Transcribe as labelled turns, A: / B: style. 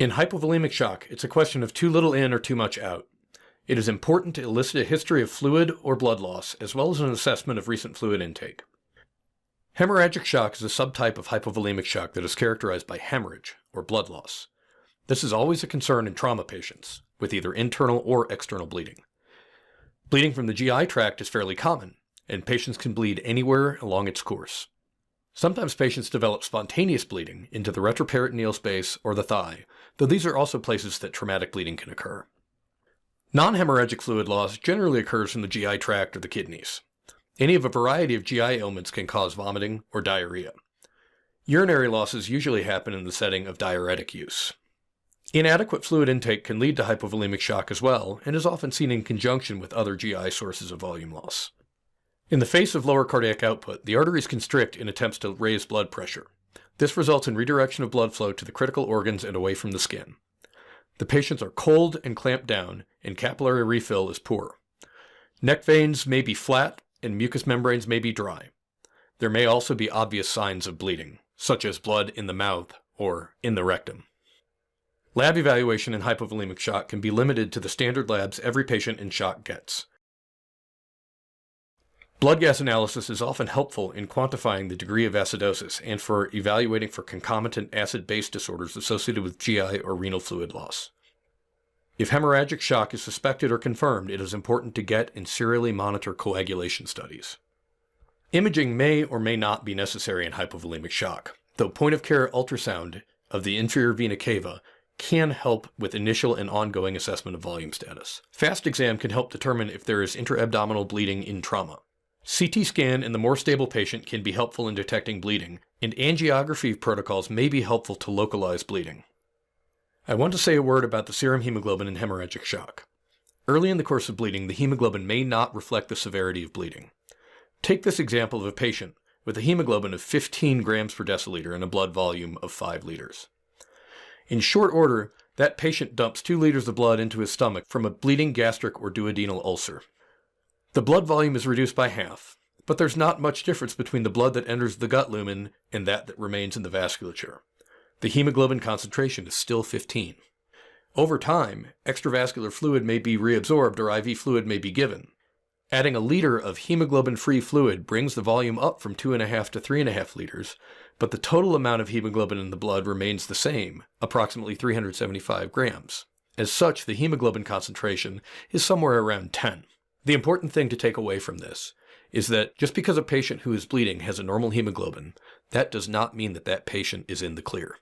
A: In hypovolemic shock, it's a question of too little in or too much out. It is important to elicit a history of fluid or blood loss, as well as an assessment of recent fluid intake. Hemorrhagic shock is a subtype of hypovolemic shock that is characterized by hemorrhage, or blood loss. This is always a concern in trauma patients, with either internal or external bleeding. Bleeding from the GI tract is fairly common, and patients can bleed anywhere along its course. Sometimes patients develop spontaneous bleeding into the retroperitoneal space or the thigh, though these are also places that traumatic bleeding can occur. Non-hemorrhagic fluid loss generally occurs from the GI tract or the kidneys. Any of a variety of GI ailments can cause vomiting or diarrhea. Urinary losses usually happen in the setting of diuretic use. Inadequate fluid intake can lead to hypovolemic shock as well, and is often seen in conjunction with other GI sources of volume loss. In the face of lower cardiac output, the arteries constrict in attempts to raise blood pressure. This results in redirection of blood flow to the critical organs and away from the skin. The patients are cold and clamped down, and capillary refill is poor. Neck veins may be flat, and mucous membranes may be dry. There may also be obvious signs of bleeding, such as blood in the mouth or in the rectum. Lab evaluation in hypovolemic shock can be limited to the standard labs every patient in shock gets. Blood gas analysis is often helpful in quantifying the degree of acidosis and for evaluating for concomitant acid-base disorders associated with GI or renal fluid loss. If hemorrhagic shock is suspected or confirmed, it is important to get and serially monitor coagulation studies. Imaging may or may not be necessary in hypovolemic shock, though point-of-care ultrasound of the inferior vena cava can help with initial and ongoing assessment of volume status. Fast exam can help determine if there is intra-abdominal bleeding in trauma. CT scan in the more stable patient can be helpful in detecting bleeding, and angiography protocols may be helpful to localize bleeding. I want to say a word about the serum hemoglobin in hemorrhagic shock. Early in the course of bleeding, the hemoglobin may not reflect the severity of bleeding. Take this example of a patient with a hemoglobin of 15 grams per deciliter and a blood volume of 5 liters. In short order, that patient dumps 2 liters of blood into his stomach from a bleeding gastric or duodenal ulcer. The blood volume is reduced by half, but there's not much difference between the blood that enters the gut lumen and that remains in the vasculature. The hemoglobin concentration is still 15. Over time, extravascular fluid may be reabsorbed or IV fluid may be given. Adding a liter of hemoglobin-free fluid brings the volume up from 2.5 to 3.5 liters, but the total amount of hemoglobin in the blood remains the same, approximately 375 grams. As such, the hemoglobin concentration is somewhere around 10. The important thing to take away from this is that just because a patient who is bleeding has a normal hemoglobin, that does not mean that that patient is in the clear.